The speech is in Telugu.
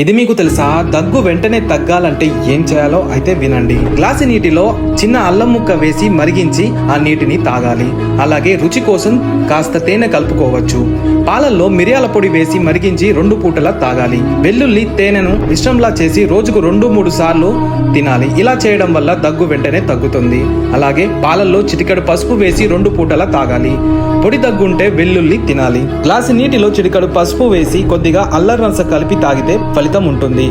ఇది మీకు తెలుసా? దగ్గు వెంటనే తగ్గాలంటే ఏం చేయాలో అయితే వినండి. గ్లాసు నీటిలో చిన్న అల్లం ముక్క వేసి మరిగించి ఆ నీటిని తాగాలి. అలాగే రుచి కోసం కాస్త తేనె కలుపుకోవచ్చు. పాలల్లో మిరియాల పొడి వేసి మరిగించి 2 పూటలా తాగాలి. వెల్లుల్లి తేనెను మిశ్రమంలా చేసి రోజుకు 2-3 సార్లు తినాలి. ఇలా చేయడం వల్ల దగ్గు వెంటనే తగ్గుతుంది. అలాగే పాలల్లో చిటికెడు పసుపు వేసి 2 పూటలా తాగాలి. పొడి దగ్గుంటే వెల్లుల్లి తినాలి. గ్లాసు నీటిలో చిటికెడు పసుపు వేసి కొద్దిగా అల్లం రసం కలిపి తాగితే ఫలితం ఉంటుంది.